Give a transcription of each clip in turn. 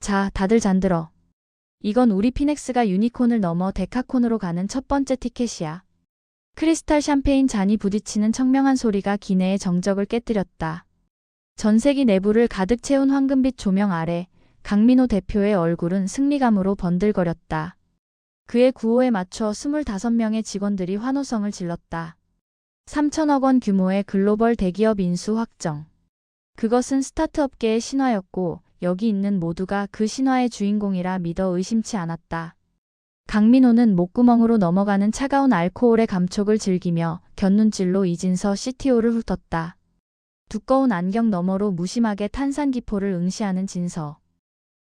자, 다들 잠들어. 이건 우리 피넥스가 유니콘을 넘어 데카콘으로 가는 첫 번째 티켓이야. 크리스탈 샴페인 잔이 부딪히는 청명한 소리가 기내의 정적을 깨뜨렸다. 전세기 내부를 가득 채운 황금빛 조명 아래 강민호 대표의 얼굴은 승리감으로 번들거렸다. 그의 구호에 맞춰 25명의 직원들이 환호성을 질렀다. 3천억 원 규모의 글로벌 대기업 인수 확정. 그것은 스타트업계의 신화였고 여기 있는 모두가 그 신화의 주인공이라 믿어 의심치 않았다. 강민호는 목구멍으로 넘어가는 차가운 알코올의 감촉을 즐기며 곁눈질로 이진서 CTO를 훑었다. 두꺼운 안경 너머로 무심하게 탄산기포를 응시하는 진서.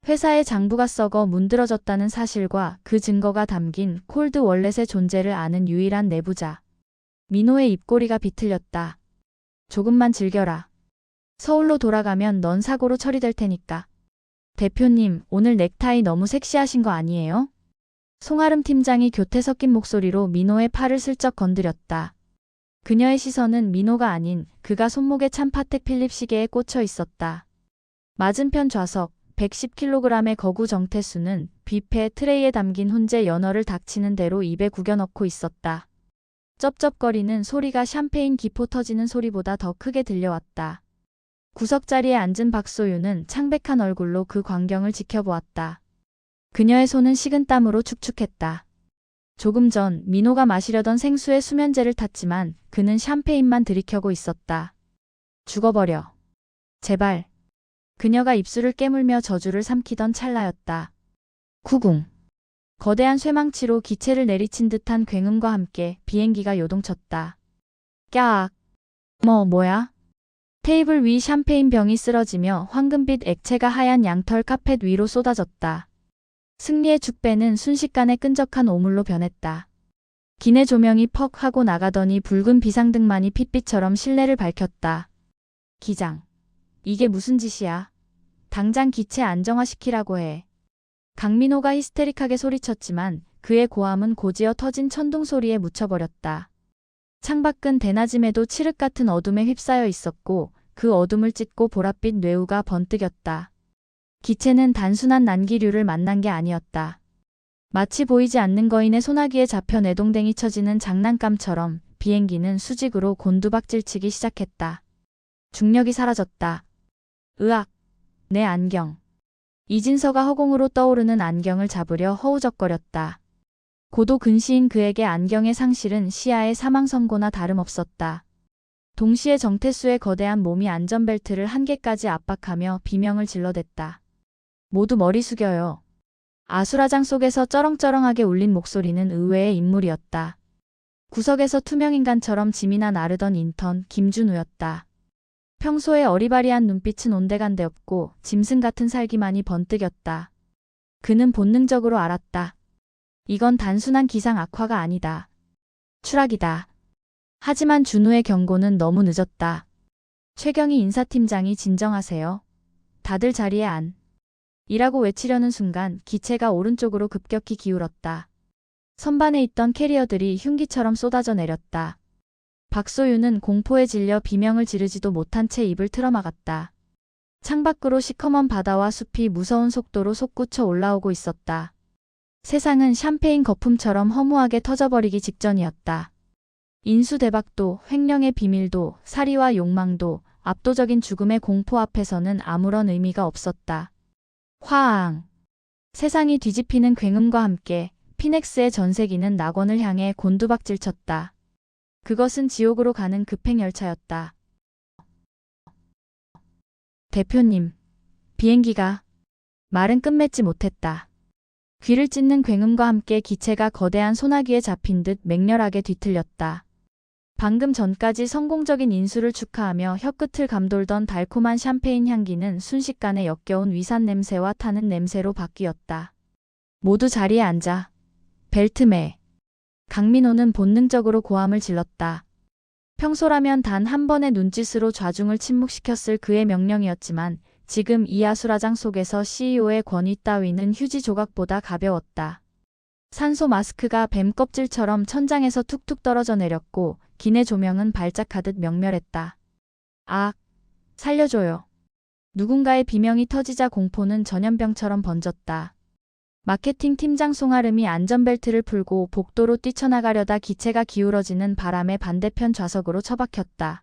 회사의 장부가 썩어 문드러졌다는 사실과 그 증거가 담긴 콜드 월렛의 존재를 아는 유일한 내부자. 민호의 입꼬리가 비틀렸다. 조금만 즐겨라. 서울로 돌아가면 넌 사고로 처리될 테니까. 대표님, 오늘 넥타이 너무 섹시하신 거 아니에요? 송아름 팀장이 교태 섞인 목소리로 민호의 팔을 슬쩍 건드렸다. 그녀의 시선은 민호가 아닌 그가 손목에 찬 파텍 필립 시계에 꽂혀 있었다. 맞은편 좌석 110kg의 거구 정태수는 뷔페 트레이에 담긴 훈제 연어를 닥치는 대로 입에 구겨 넣고 있었다. 쩝쩝거리는 소리가 샴페인 기포 터지는 소리보다 더 크게 들려왔다. 구석자리에 앉은 박소유는 창백한 얼굴로 그 광경을 지켜보았다. 그녀의 손은 식은땀으로 축축했다. 조금 전 민호가 마시려던 생수에 수면제를 탔지만 그는 샴페인만 들이켜고 있었다. 죽어버려. 제발. 그녀가 입술을 깨물며 저주를 삼키던 찰나였다. 구궁. 거대한 쇠망치로 기체를 내리친 듯한 굉음과 함께 비행기가 요동쳤다. 깍. 뭐야? 테이블 위 샴페인 병이 쓰러지며 황금빛 액체가 하얀 양털 카펫 위로 쏟아졌다. 승리의 축배는 순식간에 끈적한 오물로 변했다. 기내 조명이 퍽 하고 나가더니 붉은 비상등만이 핏빛처럼 실내를 밝혔다. 기장. 이게 무슨 짓이야? 당장 기체 안정화시키라고 해. 강민호가 히스테릭하게 소리쳤지만 그의 고함은 고지어 터진 천둥 소리에 묻혀버렸다. 창밖은 대낮임에도 칠흑 같은 어둠에 휩싸여 있었고 그 어둠을 찢고 보랏빛 뇌우가 번뜩였다. 기체는 단순한 난기류를 만난 게 아니었다. 마치 보이지 않는 거인의 소나기에 잡혀 내동댕이 쳐지는 장난감처럼 비행기는 수직으로 곤두박질치기 시작했다. 중력이 사라졌다. 으악! 내 안경. 이진서가 허공으로 떠오르는 안경을 잡으려 허우적거렸다. 고도 근시인 그에게 안경의 상실은 시야의 사망 선고나 다름없었다. 동시에 정태수의 거대한 몸이 안전벨트를 한계까지 압박하며 비명을 질러댔다. 모두 머리 숙여요. 아수라장 속에서 쩌렁쩌렁하게 울린 목소리는 의외의 인물이었다. 구석에서 투명인간처럼 짐이나 나르던 인턴 김준우였다. 평소에 어리바리한 눈빛은 온데간데없고 짐승 같은 살기만이 번뜩였다. 그는 본능적으로 알았다. 이건 단순한 기상 악화가 아니다. 추락이다. 하지만 준우의 경고는 너무 늦었다. 최경희 인사팀장이 진정하세요. 다들 자리에 안. 이라고 외치려는 순간 기체가 오른쪽으로 급격히 기울었다. 선반에 있던 캐리어들이 흉기처럼 쏟아져 내렸다. 박소유는 공포에 질려 비명을 지르지도 못한 채 입을 틀어막았다. 창밖으로 시커먼 바다와 숲이 무서운 속도로 솟구쳐 올라오고 있었다. 세상은 샴페인 거품처럼 허무하게 터져버리기 직전이었다. 인수대박도, 횡령의 비밀도, 사리와 욕망도, 압도적인 죽음의 공포 앞에서는 아무런 의미가 없었다. 화앙. 세상이 뒤집히는 굉음과 함께 피넥스의 전세기는 낙원을 향해 곤두박질쳤다. 그것은 지옥으로 가는 급행열차였다. 대표님. 비행기가. 말은 끝맺지 못했다. 귀를 찢는 굉음과 함께 기체가 거대한 소나기에 잡힌 듯 맹렬하게 뒤틀렸다. 방금 전까지 성공적인 인수를 축하하며 혀끝을 감돌던 달콤한 샴페인 향기는 순식간에 역겨운 위산 냄새와 타는 냄새로 바뀌었다. 모두 자리에 앉아. 벨트매. 강민호는 본능적으로 고함을 질렀다. 평소라면 단 한 번의 눈짓으로 좌중을 침묵시켰을 그의 명령이었지만 지금 이 아수라장 속에서 CEO의 권위 따위는 휴지 조각보다 가벼웠다. 산소 마스크가 뱀 껍질처럼 천장에서 툭툭 떨어져 내렸고 기내 조명은 발작하듯 명멸했다. 아, 살려줘요. 누군가의 비명이 터지자 공포는 전염병처럼 번졌다. 마케팅 팀장 송아름이 안전벨트를 풀고 복도로 뛰쳐나가려다 기체가 기울어지는 바람에 반대편 좌석으로 처박혔다.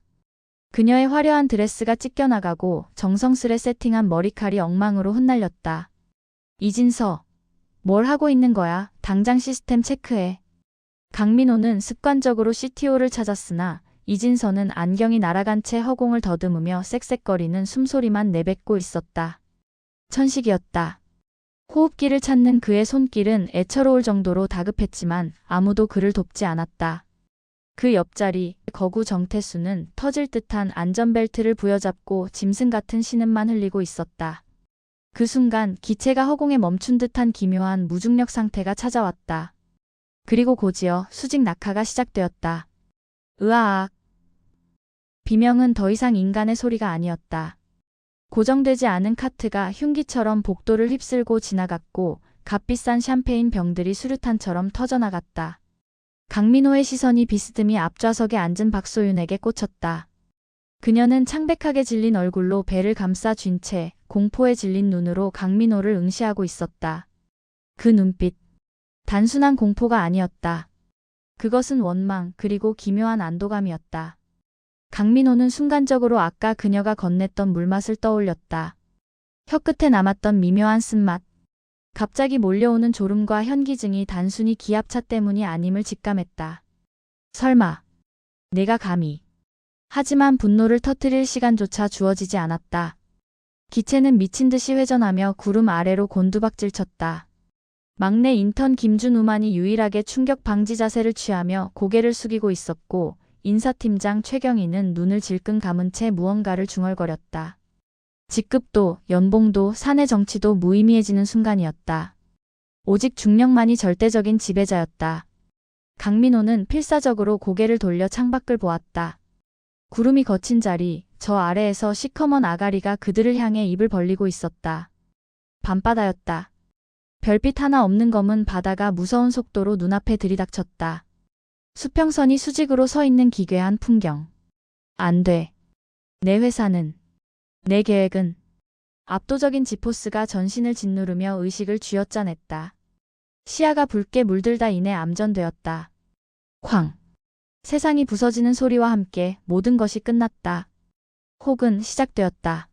그녀의 화려한 드레스가 찢겨나가고 정성스레 세팅한 머리칼이 엉망으로 흩날렸다. 이진서, 뭘 하고 있는 거야? 당장 시스템 체크해. 강민호는 습관적으로 CTO를 찾았으나 이진서는 안경이 날아간 채 허공을 더듬으며 쌕쌕거리는 숨소리만 내뱉고 있었다. 천식이었다. 호흡기를 찾는 그의 손길은 애처로울 정도로 다급했지만 아무도 그를 돕지 않았다. 그 옆자리 거구 정태수는 터질 듯한 안전벨트를 부여잡고 짐승 같은 신음만 흘리고 있었다. 그 순간 기체가 허공에 멈춘 듯한 기묘한 무중력 상태가 찾아왔다. 그리고 곧이어 수직 낙하가 시작되었다. 으아악. 비명은 더 이상 인간의 소리가 아니었다. 고정되지 않은 카트가 흉기처럼 복도를 휩쓸고 지나갔고 값비싼 샴페인 병들이 수류탄처럼 터져나갔다. 강민호의 시선이 비스듬히 앞좌석에 앉은 박소윤에게 꽂혔다. 그녀는 창백하게 질린 얼굴로 배를 감싸 쥔 채 공포에 질린 눈으로 강민호를 응시하고 있었다. 그 눈빛. 단순한 공포가 아니었다. 그것은 원망 그리고 기묘한 안도감이었다. 강민호는 순간적으로 아까 그녀가 건넸던 물맛을 떠올렸다. 혀끝에 남았던 미묘한 쓴맛. 갑자기 몰려오는 졸음과 현기증이 단순히 기압차 때문이 아님을 직감했다. 설마. 내가 감히. 하지만 분노를 터뜨릴 시간조차 주어지지 않았다. 기체는 미친 듯이 회전하며 구름 아래로 곤두박질 쳤다. 막내 인턴 김준우만이 유일하게 충격 방지 자세를 취하며 고개를 숙이고 있었고 인사팀장 최경희는 눈을 질끈 감은 채 무언가를 중얼거렸다. 직급도, 연봉도, 사내 정치도 무의미해지는 순간이었다. 오직 중력만이 절대적인 지배자였다. 강민호는 필사적으로 고개를 돌려 창밖을 보았다. 구름이 거친 자리, 저 아래에서 시커먼 아가리가 그들을 향해 입을 벌리고 있었다. 밤바다였다. 별빛 하나 없는 검은 바다가 무서운 속도로 눈앞에 들이닥쳤다. 수평선이 수직으로 서 있는 기괴한 풍경. 안 돼. 내 회사는. 내 계획은. 압도적인 지포스가 전신을 짓누르며 의식을 쥐어짜냈다. 시야가 붉게 물들다 이내 암전되었다. 쾅. 세상이 부서지는 소리와 함께 모든 것이 끝났다. 혹은 시작되었다.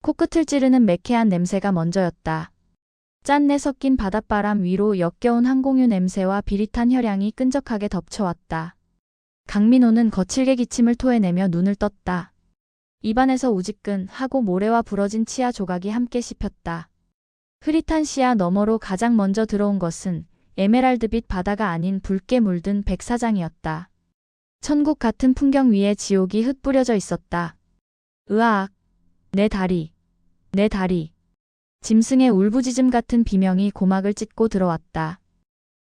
코끝을 찌르는 매캐한 냄새가 먼저였다. 짠내 섞인 바닷바람 위로 역겨운 항공유 냄새와 비릿한 혈향이 끈적하게 덮쳐왔다. 강민호는 거칠게 기침을 토해내며 눈을 떴다. 입안에서 우지끈 하고 모래와 부러진 치아 조각이 함께 씹혔다. 흐릿한 시야 너머로 가장 먼저 들어온 것은 에메랄드빛 바다가 아닌 붉게 물든 백사장이었다. 천국 같은 풍경 위에 지옥이 흩뿌려져 있었다. 으아악. 내 다리. 내 다리. 짐승의 울부짖음 같은 비명이 고막을 찢고 들어왔다.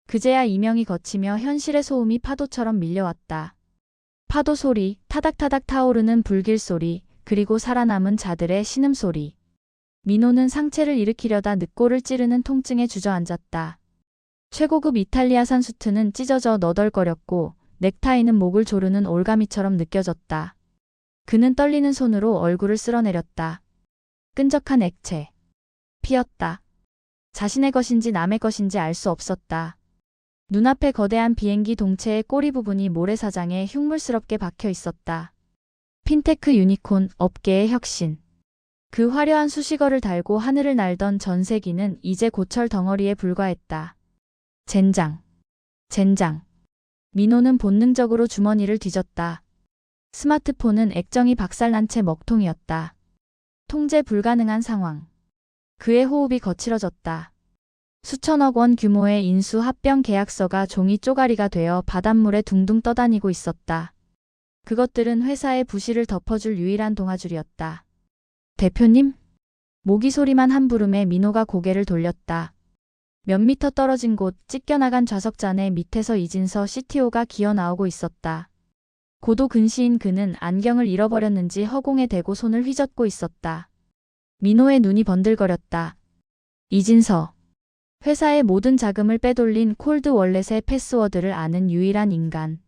그제야 이명이 거치며 현실의 소음이 파도처럼 밀려왔다. 파도 소리, 타닥타닥 타오르는 불길 소리, 그리고 살아남은 자들의 신음소리. 민호는 상체를 일으키려다 늑골을 찌르는 통증에 주저앉았다. 최고급 이탈리아산 수트는 찢어져 너덜거렸고 넥타이는 목을 조르는 올가미처럼 느껴졌다. 그는 떨리는 손으로 얼굴을 쓸어내렸다. 끈적한 액체. 피었다. 자신의 것인지 남의 것인지 알 수 없었다. 눈앞에 거대한 비행기 동체의 꼬리 부분이 모래사장에 흉물스럽게 박혀 있었다. 핀테크 유니콘, 업계의 혁신. 그 화려한 수식어를 달고 하늘을 날던 전세기는 이제 고철 덩어리에 불과했다. 젠장. 젠장. 민호는 본능적으로 주머니를 뒤졌다. 스마트폰은 액정이 박살난 채 먹통이었다. 통제 불가능한 상황. 그의 호흡이 거칠어졌다. 수천억 원 규모의 인수 합병 계약서가 종이 쪼가리가 되어 바닷물에 둥둥 떠다니고 있었다. 그것들은 회사의 부실을 덮어줄 유일한 동아줄이었다. 대표님? 모기 소리만 한 부름에 민호가 고개를 돌렸다. 몇 미터 떨어진 곳 찢겨나간 좌석잔의 밑에서 이진서 CTO가 기어 나오고 있었다. 고도 근시인 그는 안경을 잃어버렸는지 허공에 대고 손을 휘젓고 있었다. 민호의 눈이 번들거렸다. 이진서. 회사의 모든 자금을 빼돌린 콜드 월렛의 패스워드를 아는 유일한 인간.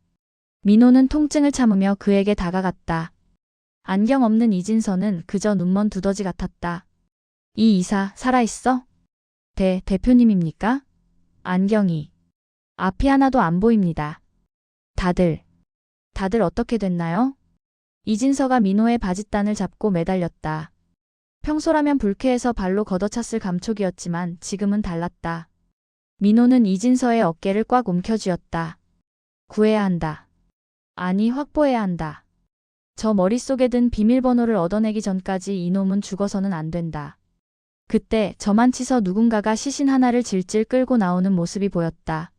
민호는 통증을 참으며 그에게 다가갔다. 안경 없는 이진서는 그저 눈먼 두더지 같았다. 이 이사 살아있어? 대표님입니까? 안경이. 앞이 하나도 안 보입니다. 다들 어떻게 됐나요? 이진서가 민호의 바짓단을 잡고 매달렸다. 평소라면 불쾌해서 발로 걷어찼을 감촉이었지만 지금은 달랐다. 민호는 이진서의 어깨를 꽉 움켜쥐었다. 구해야 한다. 아니, 확보해야 한다. 저 머릿속에 든 비밀번호를 얻어내기 전까지 이놈은 죽어서는 안 된다. 그때 저만치서 누군가가 시신 하나를 질질 끌고 나오는 모습이 보였다.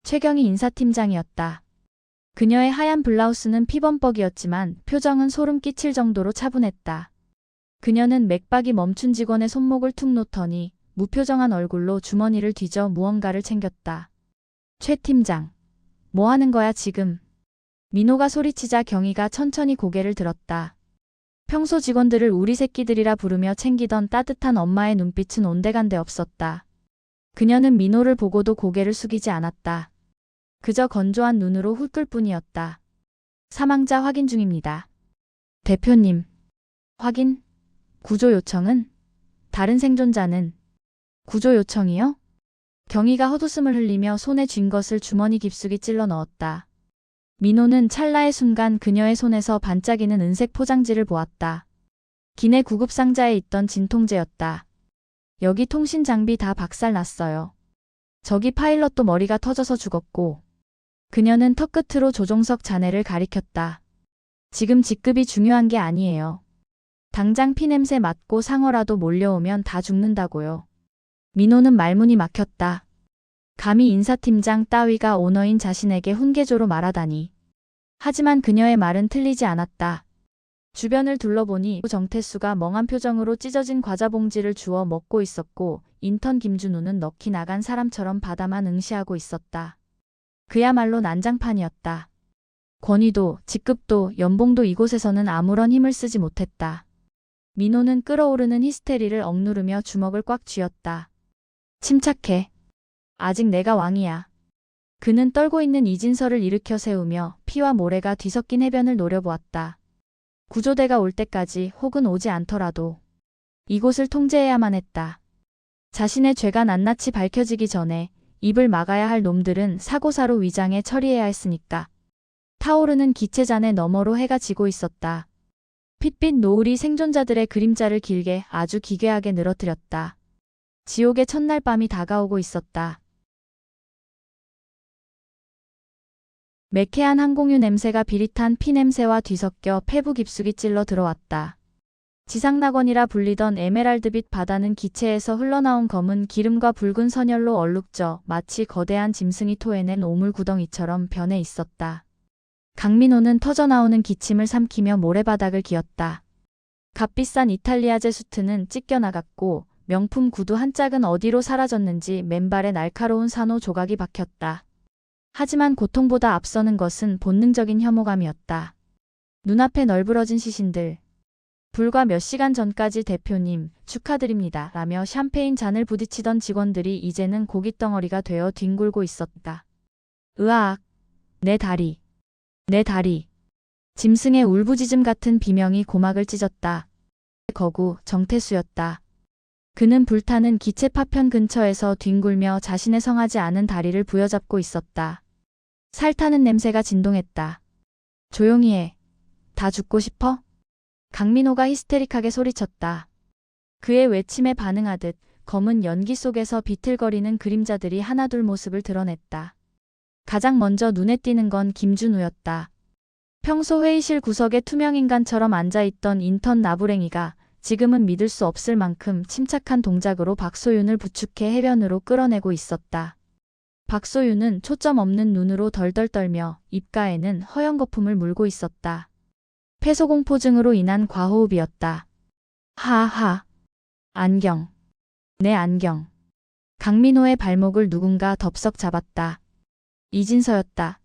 최경희 인사팀장이었다. 그녀의 하얀 블라우스는 피범벅이었지만 표정은 소름 끼칠 정도로 차분했다. 그녀는 맥박이 멈춘 직원의 손목을 툭 놓더니 무표정한 얼굴로 주머니를 뒤져 무언가를 챙겼다. 최 팀장, 뭐 하는 거야 지금? 민호가 소리치자 경희가 천천히 고개를 들었다. 평소 직원들을 우리 새끼들이라 부르며 챙기던 따뜻한 엄마의 눈빛은 온데간데 없었다. 그녀는 민호를 보고도 고개를 숙이지 않았다. 그저 건조한 눈으로 훑을 뿐이었다. 사망자 확인 중입니다. 대표님. 확인? 구조 요청은? 다른 생존자는? 구조 요청이요? 경희가 헛웃음을 흘리며 손에 쥔 것을 주머니 깊숙이 찔러 넣었다. 민호는 찰나의 순간 그녀의 손에서 반짝이는 은색 포장지를 보았다. 기내 구급 상자에 있던 진통제였다. 여기 통신 장비 다 박살났어요. 저기 파일럿도 머리가 터져서 죽었고. 그녀는 턱끝으로 조종석 자네를 가리켰다. 지금 직급이 중요한 게 아니에요. 당장 피냄새 맡고 상어라도 몰려오면 다 죽는다고요. 민호는 말문이 막혔다. 감히 인사팀장 따위가 오너인 자신에게 훈계조로 말하다니. 하지만 그녀의 말은 틀리지 않았다. 주변을 둘러보니 정태수가 멍한 표정으로 찢어진 과자 봉지를 주워 먹고 있었고 인턴 김준우는 넋이 나간 사람처럼 바다만 응시하고 있었다. 그야말로 난장판이었다. 권위도, 직급도, 연봉도 이곳에서는 아무런 힘을 쓰지 못했다. 민호는 끓어오르는 히스테리를 억누르며 주먹을 꽉 쥐었다. 침착해. 아직 내가 왕이야. 그는 떨고 있는 이진서를 일으켜 세우며 피와 모래가 뒤섞인 해변을 노려보았다. 구조대가 올 때까지 혹은 오지 않더라도 이곳을 통제해야만 했다. 자신의 죄가 낱낱이 밝혀지기 전에 입을 막아야 할 놈들은 사고사로 위장해 처리해야 했으니까. 타오르는 기체잔의 너머로 해가 지고 있었다. 핏빛 노을이 생존자들의 그림자를 길게 아주 기괴하게 늘어뜨렸다. 지옥의 첫날 밤이 다가오고 있었다. 매캐한 항공유 냄새가 비릿한 피 냄새와 뒤섞여 폐부 깊숙이 찔러 들어왔다. 지상낙원이라 불리던 에메랄드빛 바다는 기체에서 흘러나온 검은 기름과 붉은 선혈로 얼룩져 마치 거대한 짐승이 토해낸 오물구덩이처럼 변해 있었다. 강민호는 터져나오는 기침을 삼키며 모래바닥을 기었다. 값비싼 이탈리아제 수트는 찢겨나갔고 명품 구두 한 짝은 어디로 사라졌는지 맨발에 날카로운 산호 조각이 박혔다. 하지만 고통보다 앞서는 것은 본능적인 혐오감이었다. 눈앞에 널브러진 시신들. 불과 몇 시간 전까지 대표님 축하드립니다 라며 샴페인 잔을 부딪히던 직원들이 이제는 고깃덩어리가 되어 뒹굴고 있었다. 으악! 내 다리. 내 다리. 짐승의 울부짖음 같은 비명이 고막을 찢었다. 거구 정태수였다. 그는 불타는 기체 파편 근처에서 뒹굴며 자신의 성하지 않은 다리를 부여잡고 있었다. 살타는 냄새가 진동했다. 조용히 해. 다 죽고 싶어? 강민호가 히스테릭하게 소리쳤다. 그의 외침에 반응하듯 검은 연기 속에서 비틀거리는 그림자들이 하나둘 모습을 드러냈다. 가장 먼저 눈에 띄는 건 김준우였다. 평소 회의실 구석에 투명인간처럼 앉아있던 인턴 나부랭이가 지금은 믿을 수 없을 만큼 침착한 동작으로 박소윤을 부축해 해변으로 끌어내고 있었다. 박소윤은 초점 없는 눈으로 덜덜 떨며 입가에는 허연 거품을 물고 있었다. 폐소공포증으로 인한 과호흡이었다. 하하. 안경. 내 안경. 강민호의 발목을 누군가 덥석 잡았다. 이진서였다.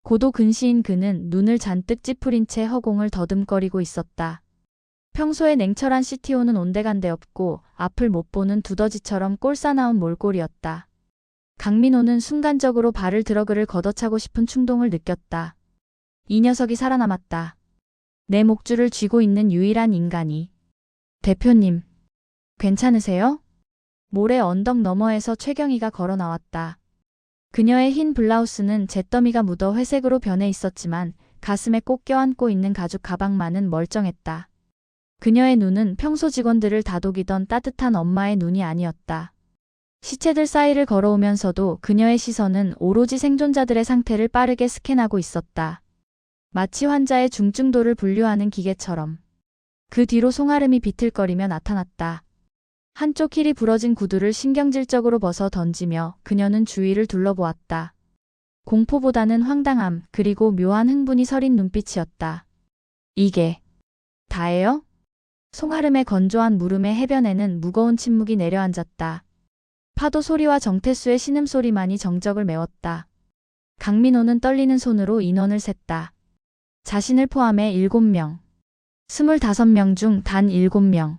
고도 근시인 그는 눈을 잔뜩 찌푸린 채 허공을 더듬거리고 있었다. 평소에 냉철한 CTO는 온데간데 없고 앞을 못 보는 두더지처럼 꼴사나운 몰골이었다. 강민호는 순간적으로 발을 들어 그를 걷어차고 싶은 충동을 느꼈다. 이 녀석이 살아남았다. 내 목줄을 쥐고 있는 유일한 인간이. 대표님, 괜찮으세요? 모래 언덕 너머에서 최경희가 걸어 나왔다. 그녀의 흰 블라우스는 잿더미가 묻어 회색으로 변해 있었지만 가슴에 꼭 껴안고 있는 가죽 가방만은 멀쩡했다. 그녀의 눈은 평소 직원들을 다독이던 따뜻한 엄마의 눈이 아니었다. 시체들 사이를 걸어오면서도 그녀의 시선은 오로지 생존자들의 상태를 빠르게 스캔하고 있었다. 마치 환자의 중증도를 분류하는 기계처럼. 그 뒤로 송아름이 비틀거리며 나타났다. 한쪽 힐이 부러진 구두를 신경질적으로 벗어 던지며 그녀는 주위를 둘러보았다. 공포보다는 황당함 그리고 묘한 흥분이 서린 눈빛이었다. 이게 다예요? 송아름의 건조한 물음의 해변에는 무거운 침묵이 내려앉았다. 파도 소리와 정태수의 신음소리만이 정적을 메웠다. 강민호는 떨리는 손으로 인원을 셌다. 자신을 포함해 7명. 25명 중 단 7명.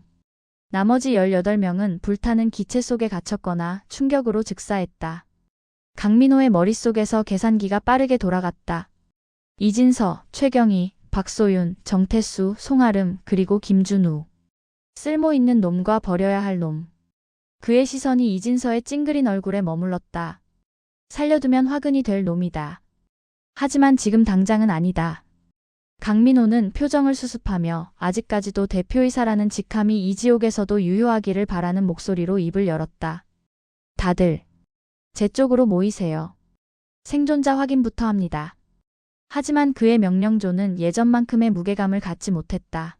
나머지 18명은 불타는 기체 속에 갇혔거나 충격으로 즉사했다. 강민호의 머릿속에서 계산기가 빠르게 돌아갔다. 이진서, 최경희, 박소윤, 정태수, 송아름, 그리고 김준우. 쓸모있는 놈과 버려야 할 놈. 그의 시선이 이진서의 찡그린 얼굴에 머물렀다. 살려두면 화근이 될 놈이다. 하지만 지금 당장은 아니다. 강민호는 표정을 수습하며 아직까지도 대표이사라는 직함이 이 지옥에서도 유효하기를 바라는 목소리로 입을 열었다. 다들 제 쪽으로 모이세요. 생존자 확인부터 합니다. 하지만 그의 명령조는 예전만큼의 무게감을 갖지 못했다.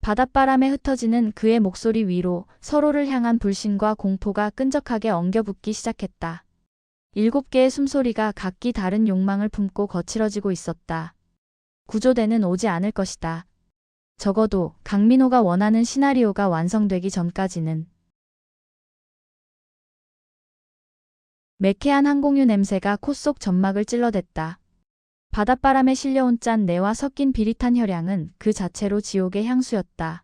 바닷바람에 흩어지는 그의 목소리 위로 서로를 향한 불신과 공포가 끈적하게 엉겨붙기 시작했다. 7개의 숨소리가 각기 다른 욕망을 품고 거칠어지고 있었다. 구조대는 오지 않을 것이다. 적어도 강민호가 원하는 시나리오가 완성되기 전까지는. 매캐한 항공유 냄새가 코 속 점막을 찔러댔다. 바닷바람에 실려온 짠 내와 섞인 비릿한 혈향은 그 자체로 지옥의 향수였다.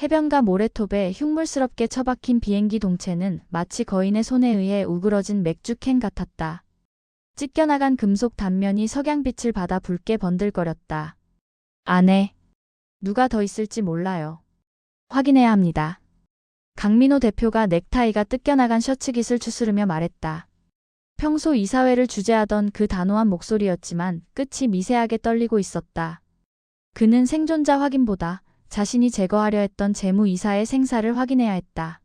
해변가 모래톱에 흉물스럽게 처박힌 비행기 동체는 마치 거인의 손에 의해 우그러진 맥주캔 같았다. 찢겨나간 금속 단면이 석양빛을 받아 붉게 번들거렸다. 안에 누가 더 있을지 몰라요. 확인해야 합니다. 강민호 대표가 넥타이가 뜯겨나간 셔츠깃을 추스르며 말했다. 평소 이사회를 주재하던 그 단호한 목소리였지만 끝이 미세하게 떨리고 있었다. 그는 생존자 확인보다 자신이 제거하려 했던 재무이사의 생사를 확인해야 했다.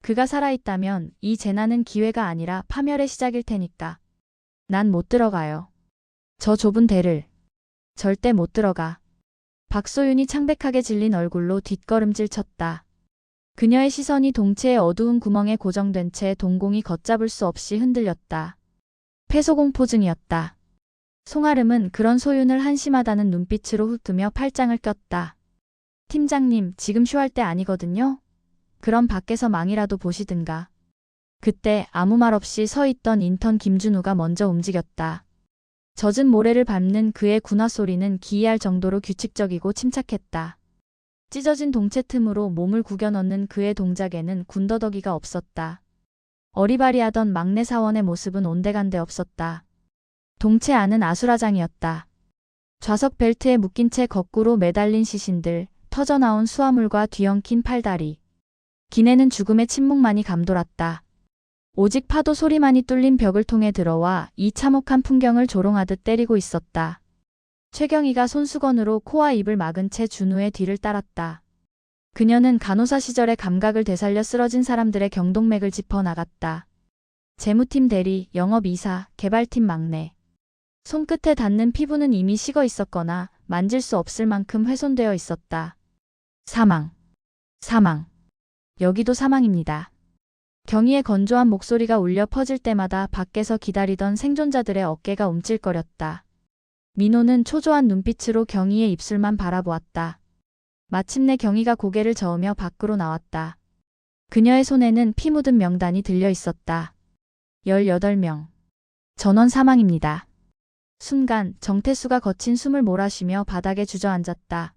그가 살아있다면 이 재난은 기회가 아니라 파멸의 시작일 테니까. 난 못 들어가요. 저 좁은 대를. 절대 못 들어가. 박소윤이 창백하게 질린 얼굴로 뒷걸음질 쳤다. 그녀의 시선이 동체의 어두운 구멍에 고정된 채 동공이 걷잡을 수 없이 흔들렸다. 폐소공포증이었다. 송아름은 그런 소윤을 한심하다는 눈빛으로 훑으며 팔짱을 꼈다. 팀장님, 지금 쇼할 때 아니거든요? 그럼 밖에서 망이라도 보시든가. 그때 아무 말 없이 서 있던 인턴 김준우가 먼저 움직였다. 젖은 모래를 밟는 그의 군화 소리는 기이할 정도로 규칙적이고 침착했다. 찢어진 동체 틈으로 몸을 구겨 넣는 그의 동작에는 군더더기가 없었다. 어리바리하던 막내 사원의 모습은 온데간데 없었다. 동체 안은 아수라장이었다. 좌석 벨트에 묶인 채 거꾸로 매달린 시신들, 터져나온 수화물과 뒤엉킨 팔다리. 기내는 죽음의 침묵만이 감돌았다. 오직 파도 소리만이 뚫린 벽을 통해 들어와 이 참혹한 풍경을 조롱하듯 때리고 있었다. 최경희가 손수건으로 코와 입을 막은 채 준우의 뒤를 따랐다. 그녀는 간호사 시절의 감각을 되살려 쓰러진 사람들의 경동맥을 짚어 나갔다. 재무팀 대리, 영업이사, 개발팀 막내. 손끝에 닿는 피부는 이미 식어 있었거나 만질 수 없을 만큼 훼손되어 있었다. 사망. 사망. 여기도 사망입니다. 경희의 건조한 목소리가 울려 퍼질 때마다 밖에서 기다리던 생존자들의 어깨가 움찔거렸다. 민호는 초조한 눈빛으로 경희의 입술만 바라보았다. 마침내 경희가 고개를 저으며 밖으로 나왔다. 그녀의 손에는 피 묻은 명단이 들려 있었다. 18명. 전원 사망입니다. 순간 정태수가 거친 숨을 몰아쉬며 바닥에 주저앉았다.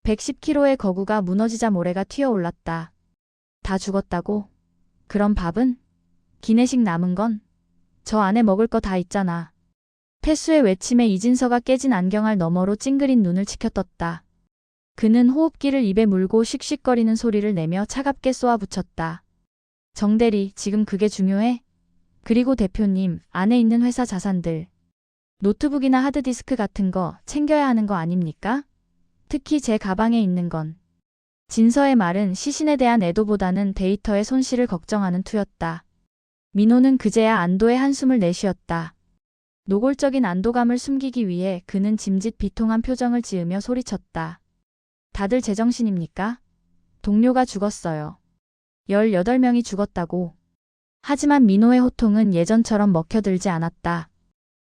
110kg의 거구가 무너지자 모래가 튀어올랐다. 다 죽었다고? 그럼 밥은? 기내식 남은 건? 저 안에 먹을 거 다 있잖아. 태수의 외침에 이진서가 깨진 안경알 너머로 찡그린 눈을 치켜떴다. 그는 호흡기를 입에 물고 씩씩거리는 소리를 내며 차갑게 쏘아붙였다. 정대리, 지금 그게 중요해? 그리고 대표님, 안에 있는 회사 자산들. 노트북이나 하드디스크 같은 거 챙겨야 하는 거 아닙니까? 특히 제 가방에 있는 건. 진서의 말은 시신에 대한 애도보다는 데이터의 손실을 걱정하는 투였다. 민호는 그제야 안도의 한숨을 내쉬었다. 노골적인 안도감을 숨기기 위해 그는 짐짓 비통한 표정을 지으며 소리쳤다. 다들 제정신입니까? 동료가 죽었어요. 18명이 죽었다고. 하지만 민호의 호통은 예전처럼 먹혀들지 않았다.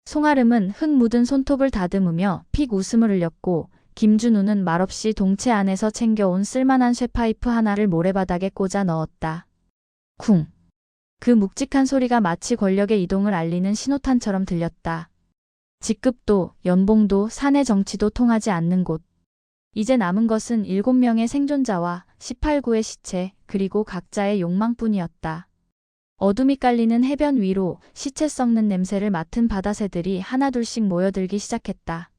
송아름은 흙 묻은 손톱을 다듬으며 픽 웃음을 흘렸고 김준우는 말없이 동체 안에서 챙겨온 쓸만한 쇠파이프 하나를 모래바닥에 꽂아 넣었다. 쿵. 그 묵직한 소리가 마치 권력의 이동을 알리는 신호탄처럼 들렸다. 직급도, 연봉도, 사내 정치도 통하지 않는 곳. 이제 남은 것은 7명의 생존자와 18구의 시체, 그리고 각자의 욕망뿐이었다. 어둠이 깔리는 해변 위로 시체 썩는 냄새를 맡은 바다새들이 하나둘씩 모여들기 시작했다.